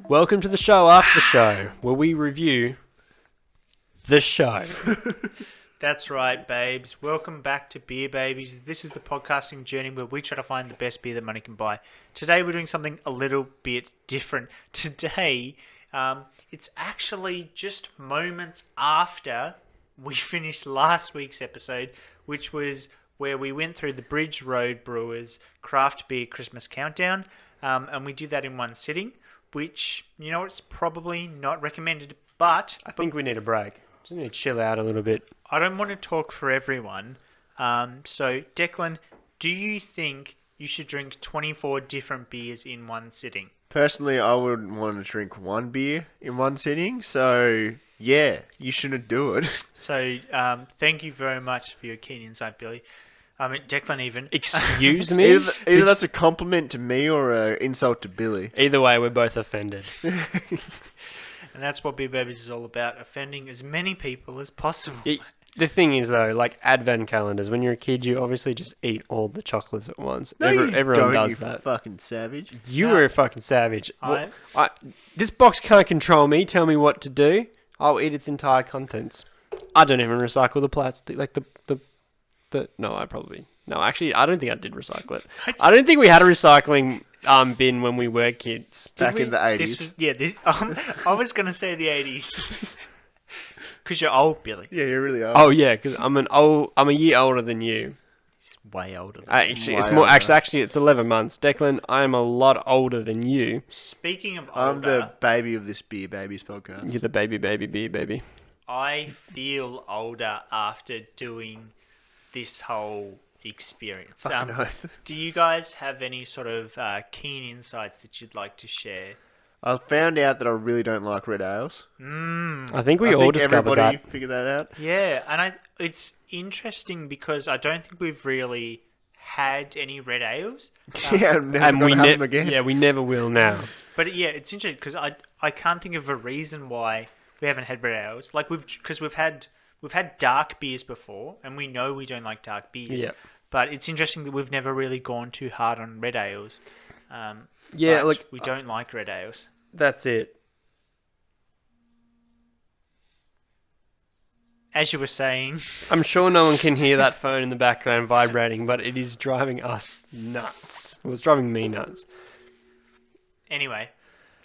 Welcome to the show after the show, where we review the show. That's right, babes. Welcome back to Beer Babies. This is the podcasting journey where we try to find the best beer that money can buy. Today we're doing something a little bit different. Today, it's actually just moments after we finished last week's episode, which was where we went through the Bridge Road Brewers Craft Beer Christmas Countdown, and we did that in one sitting, which, you know, it's probably not recommended, but I think we need a break. Just need to chill out a little bit. I don't want to talk for everyone. So, Declan, do you think you should drink 24 different beers in one sitting? Personally, I wouldn't want to drink one beer in one sitting, so yeah, you shouldn't do it. So, thank you very much for your keen insight, Billy. I mean, Declan even. Excuse me? Either that's a compliment to me or an insult to Billy. Either way, we're both offended. And that's what Beer Babies is all about, offending as many people as possible. The thing is, though, like advent calendars, when you're a kid, you obviously just eat all the chocolates at once. No, Everyone does you that. Fucking savage. You No. were a fucking savage. This box can't control me. Tell me what to do. I'll eat its entire contents. I don't even recycle the plastic, like the. No, I don't think I did recycle it. I don't think we had a recycling bin when we were kids. Back in the 80s. I was going to say the 80s. Because you're old, Billy. Yeah, you really are. Oh yeah, because I'm a year older than you. He's way older than Actually, Way it's more. older. Actually, it's 11 months. Declan, I am a lot older than you. Speaking of I'm older, the baby of this Beer Babies podcast. You're the baby, baby. I feel older after doing this whole experience. Fucking oath. Do you guys have any sort of keen insights that you'd like to share? I found out that I really don't like red ales. I think we I all think discovered everybody that. figured that out. Yeah, and it's interesting because I don't think we've really had any red ales. Yeah, I'm never And going to have them again. yeah, we never will now. But yeah, it's interesting because I can't think of a reason why we haven't had red ales. Like we've had dark beers before, and we know we don't like dark beers. Yeah. But it's interesting that we've never really gone too hard on red ales. Yeah, but look, we don't like red ales. that's it. As you were saying, I'm sure no one can hear that phone in the background vibrating, but it is driving us nuts. It was driving me nuts. anyway,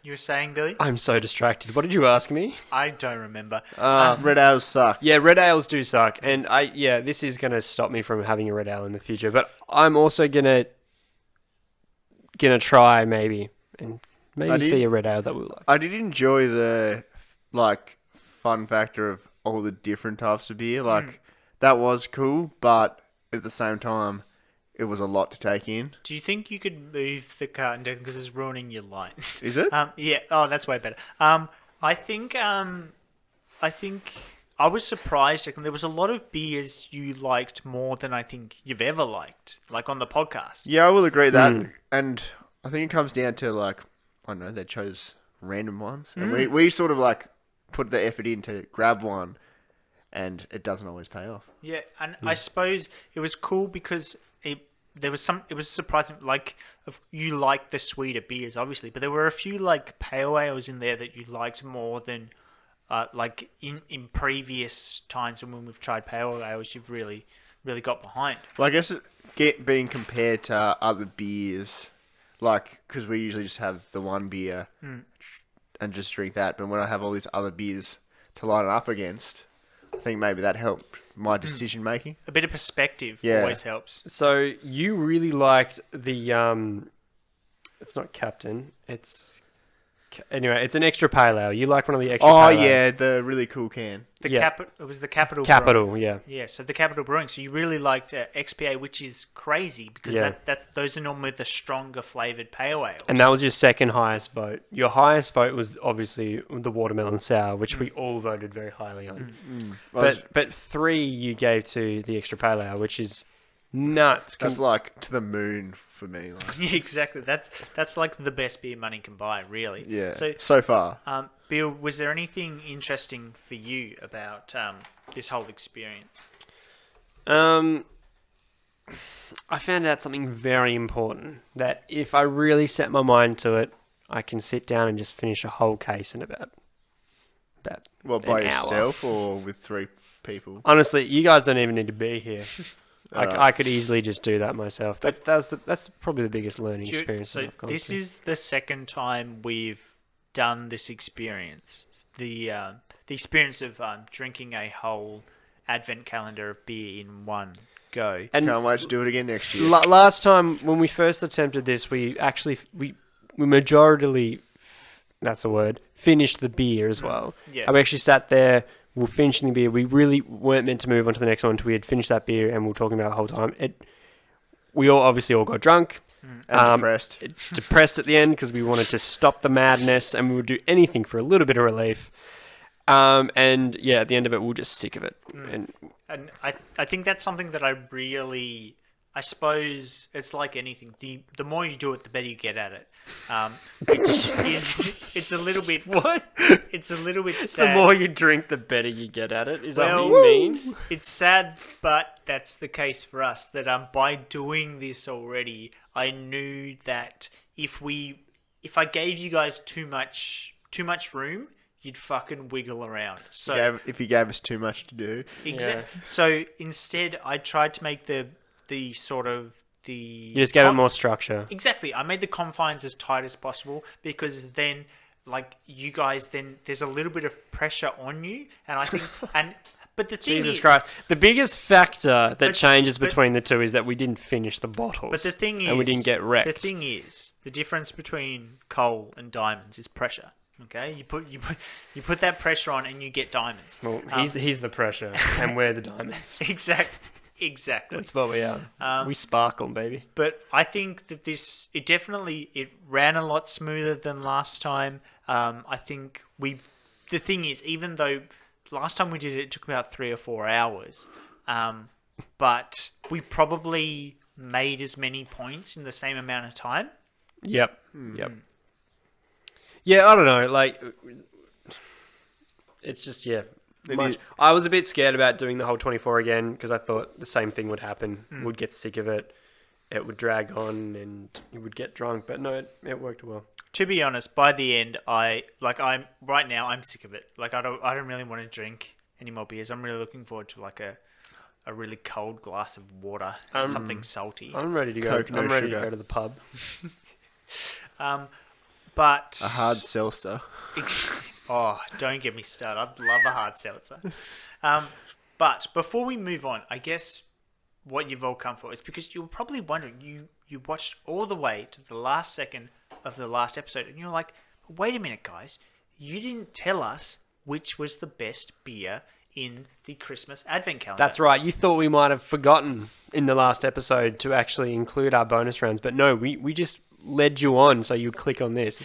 you were saying, Billy? I'm so distracted. What did you ask me? I don't remember. Red ales suck. Yeah, red ales do suck, and this is gonna stop me from having a red ale in the future. But I'm also gonna try maybe see a red ale that we like. I did enjoy the fun factor of all the different types of beer. That was cool, but at the same time, it was a lot to take in. Do you think you could move the carton down because it's ruining your light? Is it? Yeah. Oh, that's way better. I think I was surprised. There was a lot of beers you liked more than I think you've ever liked, like on the podcast. Yeah, I will agree that. And I think it comes down to I don't know, they chose random ones, and we sort of put the effort in to grab one, and it doesn't always pay off. Yeah, and I suppose it was cool because it was surprising. You liked the sweeter beers, obviously, but there were a few pale ales in there that you liked more than in previous times when we've tried pale ales. You've really got behind. Well, I guess being compared to other beers, because we usually just have the one beer and just drink that, but when I have all these other beers to line it up against, I think maybe that helped my decision making. A bit of perspective Yeah. always helps. So you really liked the it's not Captain. It's it's an extra pale ale. You like one of the extra. Oh pale yeah, ales. the really cool can. It was the Capital. Capital. Brewing. Yeah. Yeah, so the Capital Brewing. So you really liked XPA, which is crazy because those are normally the stronger flavoured pale ales. And that was your second highest vote. Your highest vote was obviously the watermelon sour, which we all voted very highly on. But 3 you gave to the extra pale ale, which is nuts. That's to the moon for me. Yeah, exactly. That's like the best beer money can buy, really. Yeah. So far. Bill, was there anything interesting for you about this whole experience? I found out something very important, that if I really set my mind to it, I can sit down and just finish a whole case in about Well, by an hour. yourself or with 3 people? Honestly, you guys don't even need to be here. Alright. I could easily just do that myself. That's probably the biggest learning experience that So I've gone this through. is the second time we've done this experience. The experience of drinking a whole advent calendar of beer in one go. And Can't wait to do it again next year. last time when we first attempted this, we majoritarily, that's a word, finished the beer as well. Yeah. I actually sat there, we were finishing the beer. We really weren't meant to move on to the next one until we had finished that beer, and we were talking about it the whole time. We obviously all got drunk. And depressed. Depressed at the end because we wanted to stop the madness and we would do anything for a little bit of relief. And yeah, at the end of it, we were just sick of it. And I think that's something that I suppose it's like anything. The more you do it, the better you get at it. It's a little bit What? It's a little bit sad. The more you drink, the better you get at it. Is that Well, what you mean? It's sad, but that's the case for us. That by doing this already, I knew that if I gave you guys too much room, you'd fucking wiggle around. So If you gave us too much to do. exactly. So instead, I tried to make the sort of the. You just gave it more structure. Exactly. I made the confines as tight as possible because then, like, you guys, then there's a little bit of pressure on you, and I think, but the thing Jesus is, Christ. The biggest factor that changes but- between the two is that we didn't finish the bottles. but the thing is, and we didn't get wrecked. The thing is, the difference between coal and diamonds is pressure. Okay, you put that pressure on, and you get diamonds. Well, he's the pressure, and we're the diamonds. Exactly. That's what we are. We sparkle, baby. But I think that it ran a lot smoother than last time. I think the thing is, even though last time we did it, it took about 3 or 4 hours, but we probably made as many points in the same amount of time. Yep. Yep. Yeah, I don't know. Like, it's just, yeah. I was a bit scared about doing the whole 24 again because I thought the same thing would happen. We'd get sick of it. It would drag on and you would get drunk. But no, it worked well. To be honest, by the end, I'm sick of it. Like, I don't really want to drink any more beers. I'm really looking forward to like a really cold glass of water and something salty. I'm ready to go. Coke, no I'm ready to sugar. go to the pub. But A hard seltzer. oh, don't get me started. I'd love a hard seltzer. But before we move on, I guess what you've all come for is because you were probably wondering, you watched all the way to the last second of the last episode, and you're like, wait a minute, guys, you didn't tell us which was the best beer in the Christmas Advent calendar. That's right. You thought we might have forgotten in the last episode to actually include our bonus rounds, but no, we just led you on so you'd click on this.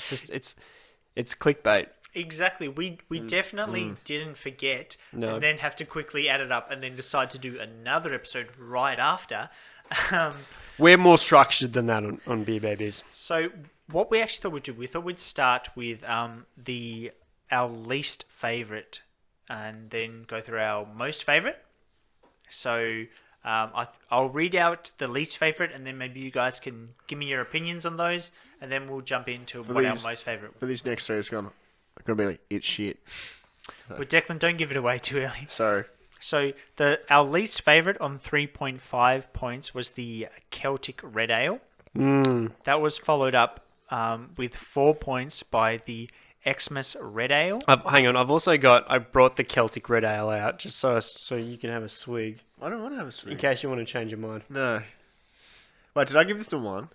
It's clickbait. Exactly. We definitely didn't forget and then have to quickly add it up and then decide to do another episode right after. We're more structured than that on Beer Babies. So what we actually thought we'd do, we thought we'd start with our least favourite and then go through our most favourite. So I'll read out the least favourite and then maybe you guys can give me your opinions on those and then we'll jump into our most favourite. For these next 3, it's going to be like, it's shit. Well, Declan, don't give it away too early. Sorry. So our least favourite on 3.5 points was the Celtic Red Ale. That was followed up with 4 points by the Xmas Red Ale. Hang on, I brought the Celtic Red Ale out just so you can have a swig. I don't want to have a swig. In case you want to change your mind. No. Wait, did I give this to 1?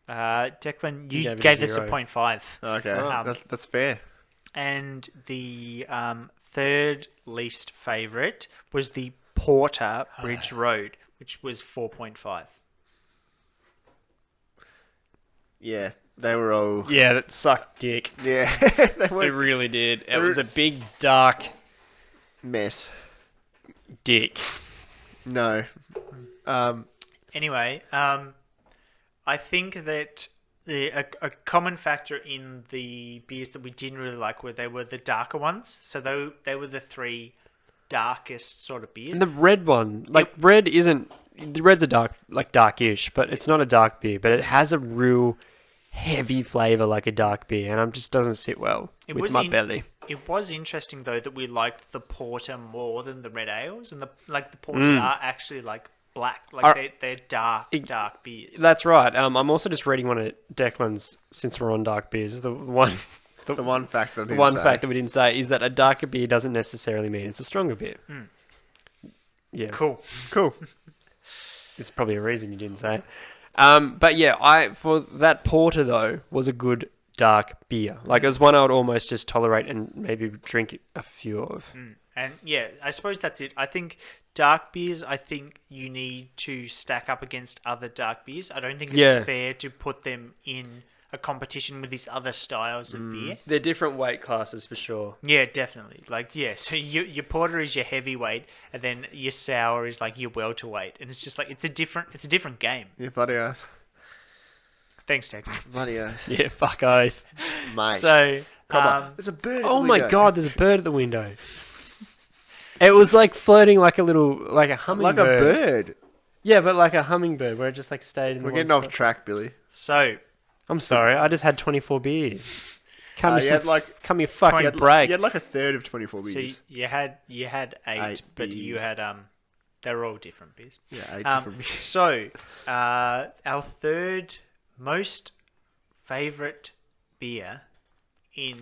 Declan, you gave it gave a this a 0. 0.5. Okay, that's fair. And the third least favourite was the Porter Bridge Road, which was 4.5. Yeah, they were all... Yeah, that sucked dick. Yeah, they It were really did. It was a big, dark mess. dick. No. Anyway, I think that a common factor in the beers that we didn't really like were they were the darker ones. So they were the 3 darkest sort of beers. And the red one, red isn't... The red's a dark, darkish, but it's not a dark beer, but it has a real heavy flavour like a dark beer, and it just doesn't sit well with my belly. It was interesting though that we liked the porter more than the red ales, and the porters are actually like black, like they're dark beers. That's right. I'm also just reading one of Declan's, since we're on dark beers. The one fact that we didn't say is that a darker beer doesn't necessarily mean it's a stronger beer. Yeah, Cool. It's probably a reason you didn't say it. But yeah, for that porter though was a good dark beer. Like it was one I would almost just tolerate and maybe drink a few of. And yeah, I suppose that's it. I think dark beers, you need to stack up against other dark beers. I don't think it's fair to put them in a competition with these other styles of beer. They're different weight classes for sure. Yeah, definitely. So your porter is your heavyweight, and then your sour is like your welterweight, and it's just like it's a different game. Yeah, bloody oath. Thanks, Declan. Bloody oath. Yeah, fuck oath. Mate. So, come on. There's a bird. Oh my god, there's a bird at the window. It was like floating like a hummingbird. Like a bird. Yeah, but like a hummingbird, where it just like stayed in. We're getting off track, Billy. So, I'm sorry, I just had 24 beers. Cut me a fucking you break. had like a third of 24 beers. So you had eight, but beers. you had they were all different beers. Yeah, 8 different beers. So, our third most favourite beer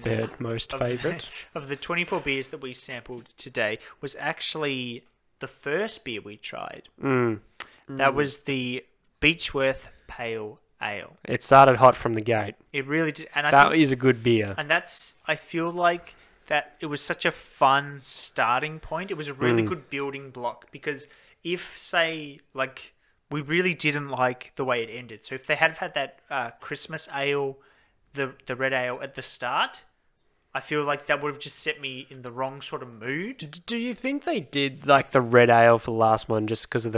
Third most favourite of the 24 beers that we sampled today was actually the first beer we tried. That was the Beechworth Pale Ale. It started hot from the gate. It really did. And that is a good beer. And I feel like that it was such a fun starting point. It was a really good building block because if, say, like, we really didn't like the way it ended. So if they had had that Christmas ale, the red ale at the start, I feel like that would have just set me in the wrong sort of mood. Do you think they did like the red ale for the last one just because of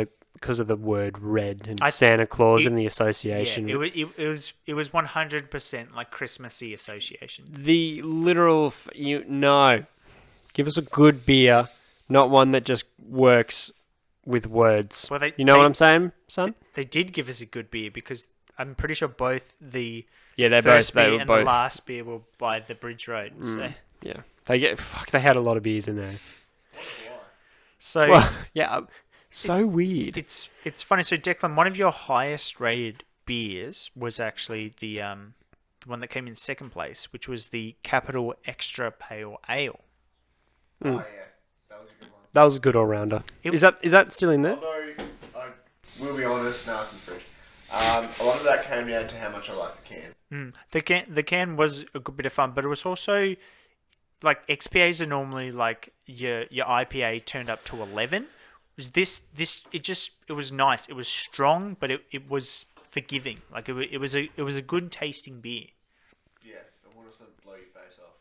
the word red and Santa Claus and the association? Yeah, it was 100% like Christmassy association. The literal give us a good beer, not one that just works with words. Well, you know what I'm saying, son? They did give us a good beer because I'm pretty sure both the the last beer were by the Bridge Road. So. Yeah, they had a lot of beers in there. So so weird. It's funny. So Declan, one of your highest rated beers was actually the one that came in second place, which was the Capital Extra Pale Ale. Oh yeah, that was a good one. That was a good all rounder. Is that still in there? Although I will be honest, now it's in the fridge. A lot of that came down to how much I like the can. The can was a good bit of fun, but it was also like XPAs are normally like your IPA turned up to 11. It was nice. It was strong, but it was forgiving. Like it was a good tasting beer. Yeah, it wouldn't blow your face off.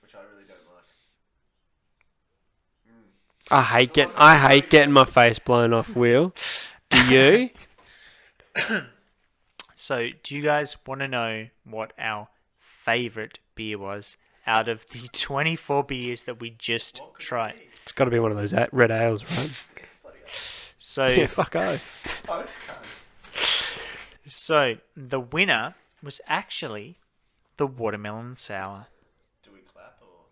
Which I really don't like. I hate getting my face blown off, Will. Do you? So, do you guys want to know what our favourite beer was out of the 24 beers that we just tried? It's got to be one of those red ales, right? So yeah, fuck off. So, the winner was actually the watermelon sour. Do we clap or?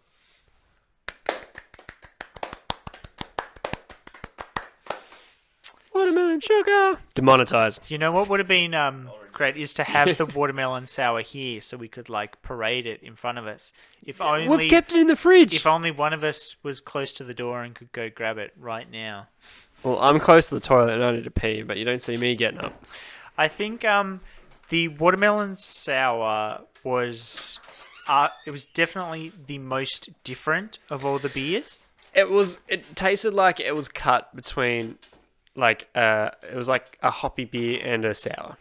Watermelon sugar. Demonetized. You know what would have been great is to have the watermelon sour here so we could like parade it in front of us. We've kept it in the fridge. If only one of us was close to the door and could go grab it right now. Well, I'm close to the toilet and I need to pee, but you don't see me getting up. I think the watermelon sour was definitely the most different of all the beers. It tasted like it was cut between it was like a hoppy beer and a sour.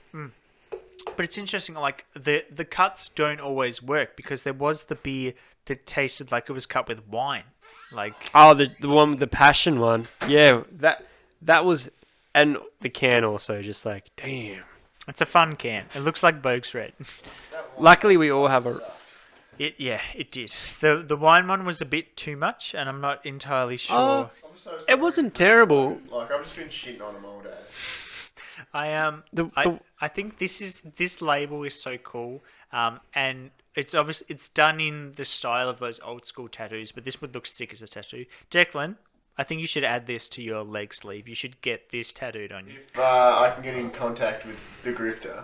But it's interesting, like the cuts don't always work because there was the beer that tasted like it was cut with wine, like the one with the passion one. Yeah, that was, and the can also just like damn. It's a fun can. It looks like Boag's Red. Luckily, we all have a. It did. The wine one was a bit too much, and I'm not entirely sure. I'm so sorry. It wasn't terrible. Like I've just been shitting on them all day. I think this label is so cool. And it's done in the style of those old school tattoos, but this would look sick as a tattoo. Declan, I think you should add this to your leg sleeve. You should get this tattooed on you. If I can get in contact with the grifter,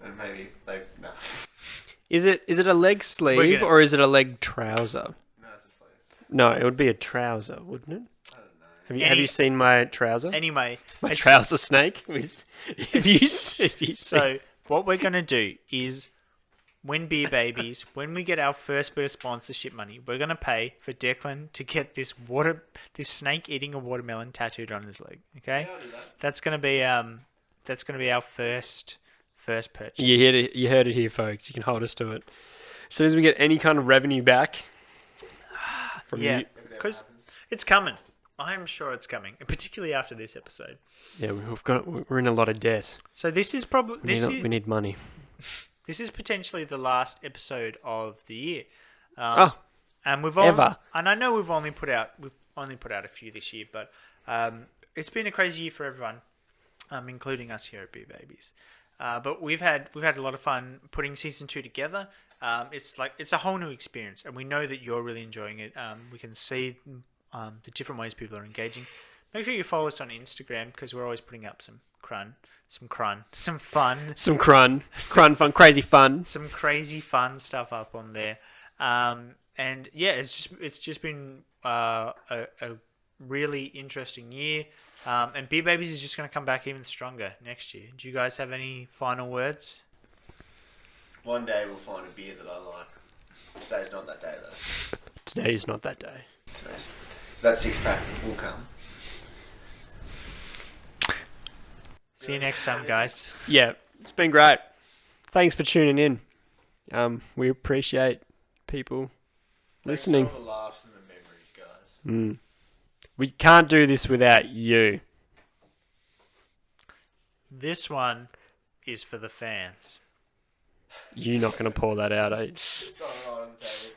and maybe nah. Is it a leg sleeve or is it a leg trouser? No, it's a sleeve. No, it would be a trouser, wouldn't it? I don't know. Have you seen my trouser? Anyway, My trouser snake. So what we're gonna do is, when Beer Babies, when we get our first bit of sponsorship money, we're gonna pay for Declan to get this snake eating a watermelon tattooed on his leg. Okay, Yeah, I'll do that. that's gonna be our first purchase. You heard it here, folks. You can hold us to it. As soon as we get any kind of revenue back from you, because it's coming. I'm sure it's coming, and particularly after this episode. yeah, we're in a lot of debt. So this is probably We need money. this is potentially the last episode of the year. And I know we've only put out a few this year, but it's been a crazy year for everyone, including us here at Beer Babies. But we've had a lot of fun putting season 2 together. It's a whole new experience, and we know that you're really enjoying it. We can see the different ways people are engaging. Make sure you follow us on Instagram, because we're always putting up some fun, some crun fun, crazy fun, some crazy fun stuff up on there. And yeah, it's just been a really interesting year. And Beer Babies is just going to come back even stronger next year. Do you guys have any final words? One day we'll find a beer that I like. Today's not that day though. Today is not that day. That 6-pack will come. See you next time, guys. Yeah, it's been great. Thanks for tuning in. We appreciate people listening. Thanks for all the laughs and the memories, guys. We can't do this without you. This one is for the fans. You're not going to pour that out, eh? It's not right on the table.